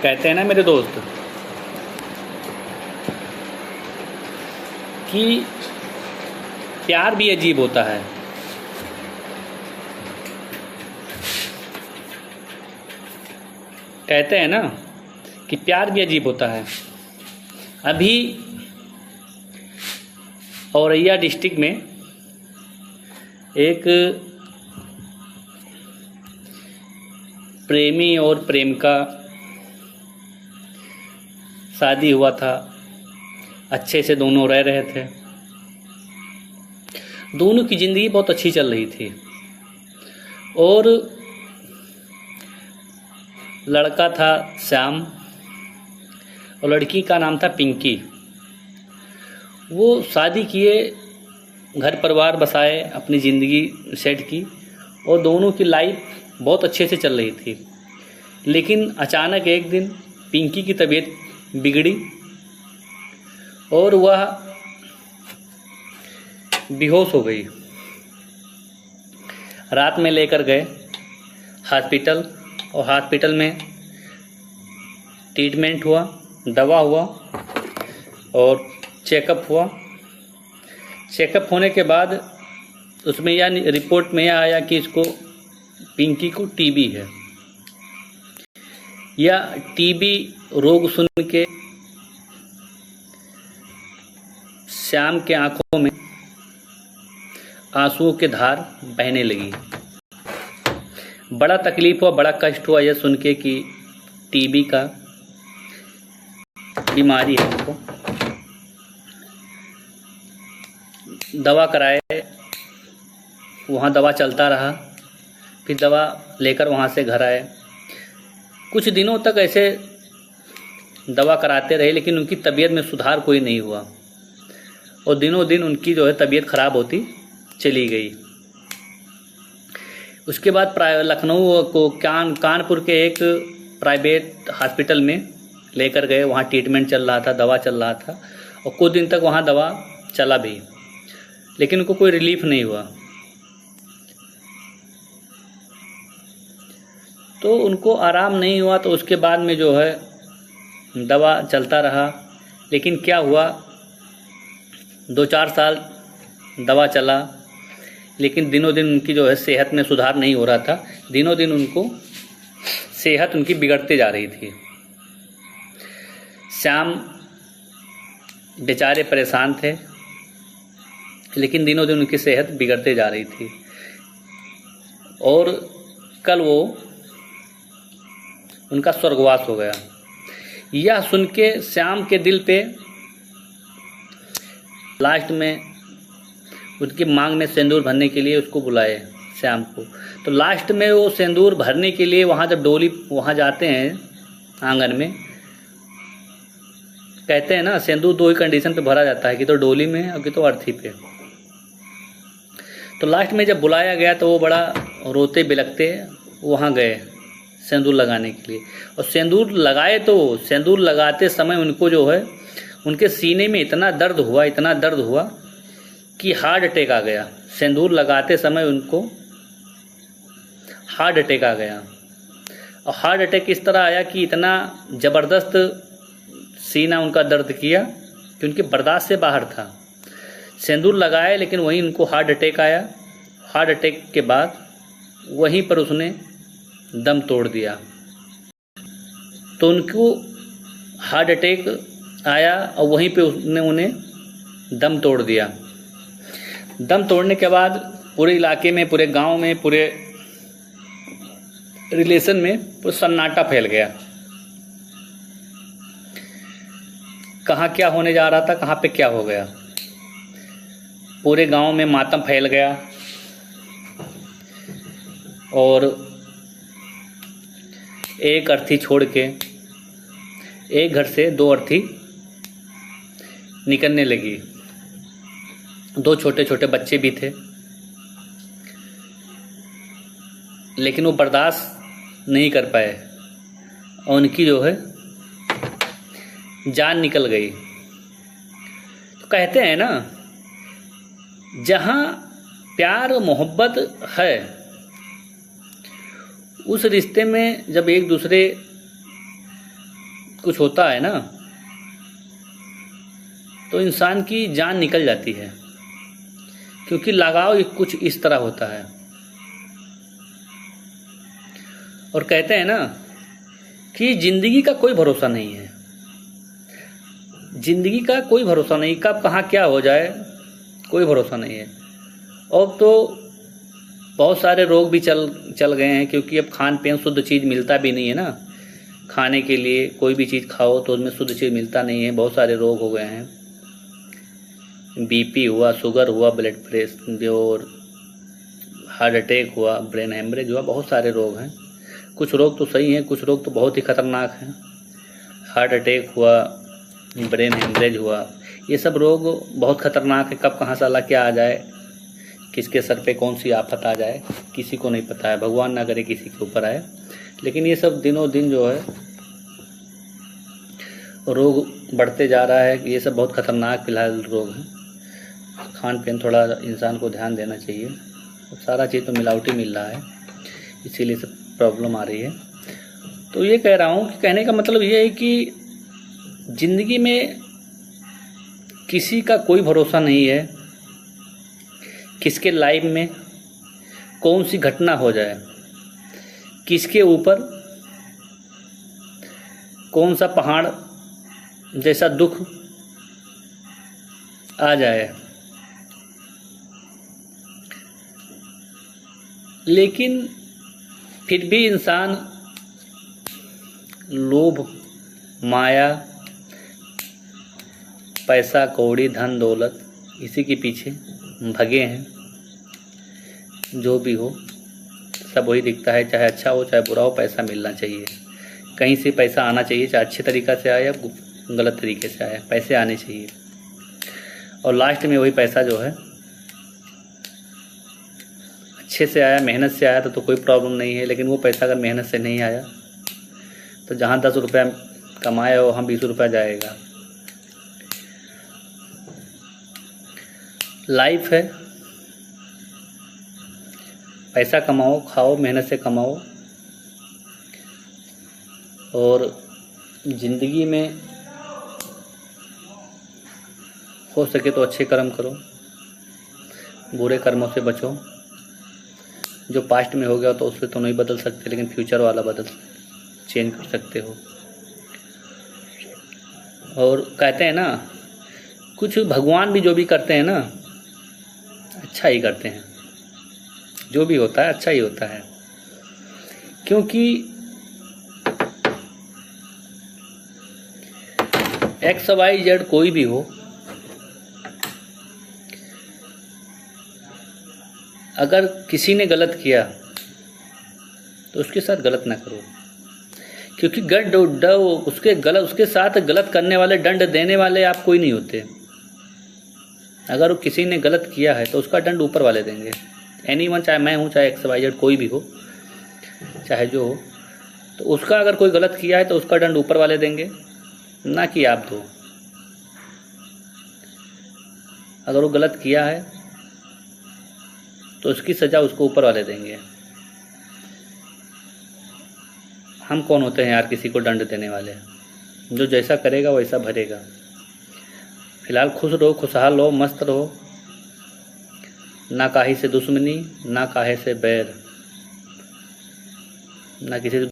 कहते हैं ना मेरे दोस्त कि प्यार भी अजीब होता है। कहते हैं ना कि प्यार भी अजीब होता है। अभी औरैया डिस्ट्रिक्ट में एक प्रेमी और प्रेमिका शादी हुआ था। अच्छे से दोनों रह रहे थे। दोनों की ज़िंदगी बहुत अच्छी चल रही थी और लड़का था श्याम और लड़की का नाम था पिंकी। वो शादी किए, घर परिवार बसाए, अपनी ज़िंदगी सेट की और दोनों की लाइफ बहुत अच्छे से चल रही थी। लेकिन अचानक एक दिन पिंकी की तबीयत बिगड़ी और वह बेहोश हो गई। रात में लेकर गए हॉस्पिटल और हॉस्पिटल में ट्रीटमेंट हुआ, दवा हुआ और चेकअप हुआ। चेकअप होने के बाद उसमें यह रिपोर्ट में यह आया कि इसको पिंकी को टीबी है। यह टीबी रोग सुन के श्याम के आंखों में आंसुओं की धार बहने लगी। बड़ा तकलीफ हुआ, बड़ा कष्ट हुआ यह सुन के कि टीबी का बीमारी है उनको। दवा कराए, वहाँ दवा चलता रहा। फिर दवा लेकर वहाँ से घर आए। कुछ दिनों तक ऐसे दवा कराते रहे लेकिन उनकी तबीयत में सुधार कोई नहीं हुआ और दिनों दिन उनकी जो है तबीयत खराब होती चली गई। उसके बाद लखनऊ को कानपुर के एक प्राइवेट हॉस्पिटल में लेकर गए। वहाँ ट्रीटमेंट चल रहा था, दवा चल रहा था और कुछ दिन तक वहाँ दवा चला भी लेकिन उनको कोई रिलीफ नहीं हुआ। तो उनको आराम नहीं हुआ। तो उसके बाद में जो है दवा चलता रहा। लेकिन क्या हुआ, 2-4 साल दवा चला लेकिन दिनों दिन उनकी जो है सेहत में सुधार नहीं हो रहा था। दिनों दिन उनको सेहत उनकी बिगड़ते जा रही थी। श्याम बेचारे परेशान थे लेकिन दिनों दिन उनकी सेहत बिगड़ते जा रही थी। और कल वो उनका स्वर्गवास हो गया। यह सुन के श्याम के दिल पे लास्ट में उसकी मांग में सिंदूर भरने के लिए उसको बुलाए श्याम को। तो लास्ट में वो सिंदूर भरने के लिए वहाँ जब डोली वहाँ जाते हैं आंगन में, कहते हैं ना सिंदूर 2 ही कंडीशन पे भरा जाता है कि तो डोली में और कि तो अर्थी पे। तो लास्ट में जब बुलाया गया तो वो बड़ा रोते बिलखते वहाँ गए सिंदूर लगाने के लिए। और सिंदूर लगाए तो सिंदूर लगाते समय उनको जो है उनके सीने में इतना दर्द हुआ कि हार्ट अटैक आ गया। सिंदूर लगाते समय उनको हार्ट अटैक आ गया। और हार्ट अटैक इस तरह आया कि इतना ज़बरदस्त सीना उनका दर्द किया कि उनके बर्दाश्त से बाहर था। सिंदूर लगाए लेकिन वहीं उनको हार्ट अटैक आया। हार्ट अटैक के बाद वहीं पर उसने दम तोड़ दिया। तो उनको हार्ट अटैक आया और वहीं पे उसने उन्हें दम तोड़ दिया। दम तोड़ने के बाद पूरे इलाके में, पूरे गांव में, पूरे रिलेशन में पूरा सन्नाटा फैल गया। कहाँ क्या होने जा रहा था, कहाँ पे क्या हो गया। पूरे गांव में मातम फैल गया और एक अर्थी छोड़ के एक घर से 2 अर्थी निकलने लगी। 2 छोटे छोटे बच्चे भी थे लेकिन वो बर्दाश्त नहीं कर पाए और उनकी जो है जान निकल गई। तो कहते हैं ना जहाँ प्यार मोहब्बत है उस रिश्ते में जब एक दूसरे कुछ होता है ना तो इंसान की जान निकल जाती है, क्योंकि लगाव कुछ इस तरह होता है। और कहते हैं ना कि जिंदगी का कोई भरोसा नहीं है, जिंदगी का कोई भरोसा नहीं, कब कहाँ क्या हो जाए कोई भरोसा नहीं है। अब तो बहुत सारे रोग भी चल गए हैं, क्योंकि अब खान पीन शुद्ध चीज़ मिलता भी नहीं है ना। खाने के लिए कोई भी चीज़ खाओ तो उसमें शुद्ध चीज़ मिलता नहीं है, बहुत सारे रोग हो गए हैं। बीपी हुआ, शुगर हुआ, ब्लड प्रेशर और हार्ट अटैक हुआ, ब्रेन हेमरेज हुआ, बहुत सारे रोग हैं। कुछ रोग तो सही हैं, कुछ रोग तो बहुत ही खतरनाक हैं। हार्ट अटैक हुआ, ब्रेन हेमरेज हुआ, ये सब रोग बहुत खतरनाक है। कब कहाँ साला क्या आ जाए, किसके सर पे कौन सी आफत आ जाए किसी को नहीं पता है, भगवान ना करे किसी के ऊपर आए। लेकिन ये सब दिनों दिन जो है रोग बढ़ते जा रहा है। ये सब बहुत खतरनाक फिलहाल रोग हैं। खान पीन थोड़ा इंसान को ध्यान देना चाहिए। सारा चीज़ तो मिलावटी मिल रहा है, इसीलिए सब प्रॉब्लम आ रही है। तो ये कह रहा हूँ कि कहने का मतलब ये है कि ज़िंदगी में किसी का कोई भरोसा नहीं है, किसके लाइफ में कौन सी घटना हो जाए, किसके ऊपर कौन सा पहाड़ जैसा दुख आ जाए। लेकिन फिर भी इंसान लोभ, माया, पैसा कौड़ी, धन दौलत, इसी के पीछे भगे हैं। जो भी हो सब वही दिखता है, चाहे अच्छा हो चाहे बुरा हो, पैसा मिलना चाहिए। कहीं से पैसा आना चाहिए, चाहे अच्छे तरीक़ा से आए या गलत तरीके से आए, पैसे आने चाहिए। और लास्ट में वही पैसा जो है अच्छे से आया, मेहनत से आया तो कोई प्रॉब्लम नहीं है। लेकिन वो पैसा अगर मेहनत से नहीं आया तो जहाँ 10 रुपया कमाया हो वहाँ 20 रुपया जाएगा। लाइफ है, पैसा कमाओ, खाओ, मेहनत से कमाओ और ज़िंदगी में हो सके तो अच्छे कर्म करो, बुरे कर्मों से बचो। जो पास्ट में हो गया तो उससे तो नहीं बदल सकते, लेकिन फ्यूचर वाला चेंज कर सकते हो। और कहते हैं ना कुछ भगवान भी जो भी करते हैं ना अच्छा ही करते हैं, जो भी होता है अच्छा ही होता है। क्योंकि XYZ कोई भी हो, अगर किसी ने गलत किया तो उसके साथ गलत ना करो, क्योंकि उसके साथ गलत करने वाले, दंड देने वाले आप कोई नहीं होते। अगर वो किसी ने गलत किया है तो उसका दंड ऊपर वाले देंगे। एनीवन, चाहे मैं हूँ चाहे XYZ कोई भी हो, चाहे जो हो, तो उसका अगर कोई गलत किया है तो उसका दंड ऊपर वाले देंगे, ना कि आप दो। अगर वो गलत किया है तो उसकी सज़ा उसको ऊपर वाले देंगे। हम कौन होते हैं यार किसी को दंड देने वाले? जो जैसा करेगा वैसा भरेगा। फिलहाल खुश रहो, खुशहाल रहो, मस्त रहो, ना काहे से दुश्मनी, ना काहे से बैर, ना किसी से